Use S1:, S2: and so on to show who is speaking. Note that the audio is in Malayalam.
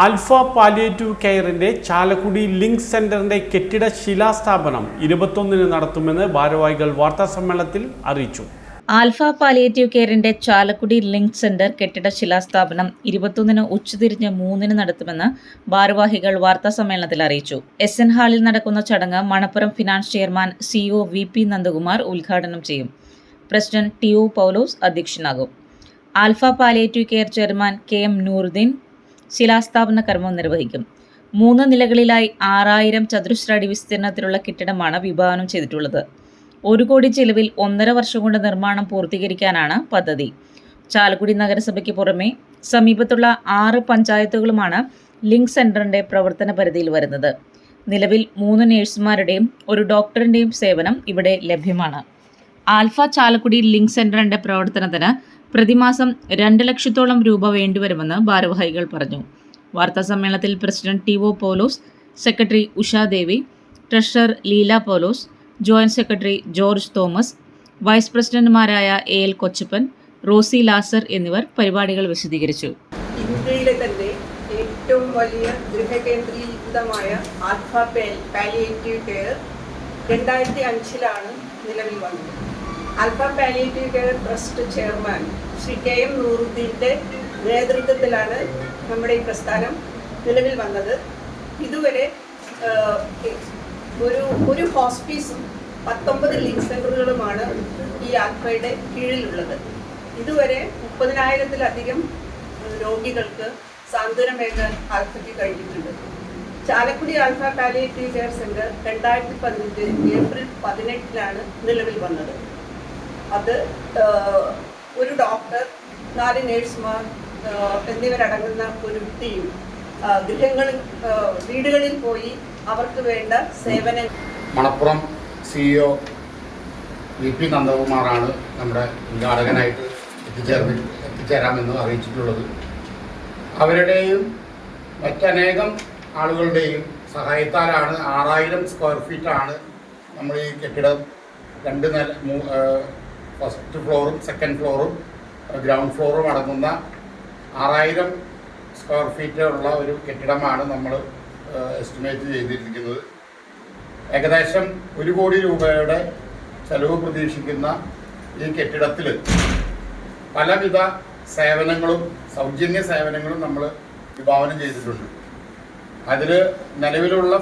S1: ആൽഫ പാലിയേറ്റീവ് കെയറിന്റെ ചാലക്കുടി ലിങ്ക് സെന്ററിന്റെ കെട്ടിട ശിലാസ്ഥാപനം 21-ന് നടത്തുമെന്ന് ഭാരവാഹികൾ വാർത്താസമ്മേളനത്തിൽ അറിയിച്ചു.
S2: ആൽഫ പാലിയേറ്റീവ് കെയറിന്റെ ചാലക്കുടി ലിങ്ക് സെന്റർ കെട്ടിട ശിലാസ്ഥാപനം 21-ന് ഉച്ചതിരിഞ്ഞ് 3-ന് നടത്തുമെന്ന് ഭാരവാഹികൾ വാർത്താസമ്മേളനത്തിൽ അറിയിച്ചു. SN ഹാളിൽ നടക്കുന്ന ചടങ്ങ് Manappuram finance chairman CEO VP Nandakumar ഉദ്ഘാടനം ചെയ്യും. പ്രസിഡന്റ് TO പൗലോസ് അധ്യക്ഷനാകും. Alpha palliative care chairman KM Nooruddin ശിലാസ്ഥാപന കർമ്മം നിർവഹിക്കും. 3 നിലകളിലായി 6000 ചതുരശ്ര അടി വിസ്തീർണത്തിലുള്ള കെട്ടിടമാണ് വിഭാവനം ചെയ്തിട്ടുള്ളത്. 1 കോടി ചെലവിൽ 1.5 വർഷം കൊണ്ട് നിർമ്മാണം പൂർത്തീകരിക്കാനാണ് പദ്ധതി. ചാലക്കുടി നഗരസഭയ്ക്ക് പുറമെ സമീപത്തുള്ള 6 പഞ്ചായത്തുകളുമാണ് ലിങ്ക് സെന്ററിന്റെ പ്രവർത്തന പരിധിയിൽ വരുന്നത്. നിലവിൽ 3 നഴ്സുമാരുടെയും 1 ഡോക്ടറിന്റെയും സേവനം ഇവിടെ ലഭ്യമാണ്. ആൽഫ ചാലക്കുടി ലിങ്ക് സെന്ററിന്റെ പ്രവർത്തനത്തിന് പ്രതിമാസം 2 ലക്ഷത്തോളം രൂപ വേണ്ടിവരുമെന്ന് ഭാരവാഹികൾ പറഞ്ഞു. വാർത്താസമ്മേളനത്തിൽ president TO Paulose, secretary Ushadevi, treasurer Leela Paulose, joint secretary George Thomas, vice പ്രസിഡന്റുമാരായ AL കൊച്ചപ്പൻ, റോസി ലാസർ എന്നിവർ പരിപാടികൾ വിശദീകരിച്ചു.
S3: ഇന്ത്യയിലെ തന്നെ ഏറ്റവും വലിയ ഗൃഹകേന്ദ്രീകൃതമായ ആൽഫ പാലിയേറ്റീവ് കെയർ 2005-ലാണ് നിലവിൽ വന്നത്. Alpha palliative care trust chairman Shri KM നൂറുദ്ദീൻ്റെ നേതൃത്വത്തിലാണ് നമ്മുടെ ഈ പ്രസ്ഥാനം നിലവിൽ വന്നത്. ഇതുവരെ ഒരു ഹോസ്പീസും 19 ലിങ്ക് സെൻ്ററുകളുമാണ് ഈ ആൽഫയുടെ കീഴിലുള്ളത്. ഇതുവരെ 30,000-ത്തിലധികം രോഗികൾക്ക് സാന്ത്വനമേകാൻ ആൽഫയ്ക്ക് കഴിഞ്ഞിട്ടുണ്ട്. Chalakudy alpha palliative care centre 2015 April 18-ലാണ് നിലവിൽ വന്നത്. അത് ഒരു ഡോക്ടർ, 4 നേഴ്സുമാർ എന്നിവരടങ്ങുന്ന ഒരു ടീം വീടുകളിൽ പോയി അവർക്ക് വേണ്ട സേവനം.
S4: മണപ്പുറം CEO VP നന്ദകുമാറാണ് നമ്മുടെ ഉദ്ഘാടകനായിട്ട് എത്തിച്ചേരാമെന്ന് അറിയിച്ചിട്ടുള്ളത്. അവരുടെയും മറ്റനേകം ആളുകളുടെയും സഹായത്താലാണ് 6000 സ്ക്വയർ ഫീറ്റാണ് നമ്മൾ ഈ കെട്ടിടം 2 നില, ഫസ്റ്റ് ഫ്ലോറും സെക്കൻഡ് ഫ്ലോറും ഗ്രൗണ്ട് ഫ്ലോറും അടങ്ങുന്ന 6000 സ്ക്വയർ ഫീറ്റ് ഉള്ള ഒരു കെട്ടിടമാണ് നമ്മൾ എസ്റ്റിമേറ്റ് ചെയ്തിരിക്കുന്നത്. ഏകദേശം 1 കോടി രൂപയുടെ ചെലവ് പ്രതീക്ഷിക്കുന്ന ഈ കെട്ടിടത്തിൽ പലവിധ സേവനങ്ങളും സൗജന്യ സേവനങ്ങളും നമ്മൾ വിഭാവനം ചെയ്തിട്ടുണ്ട്. അതിൽ നിലവിലുള്ള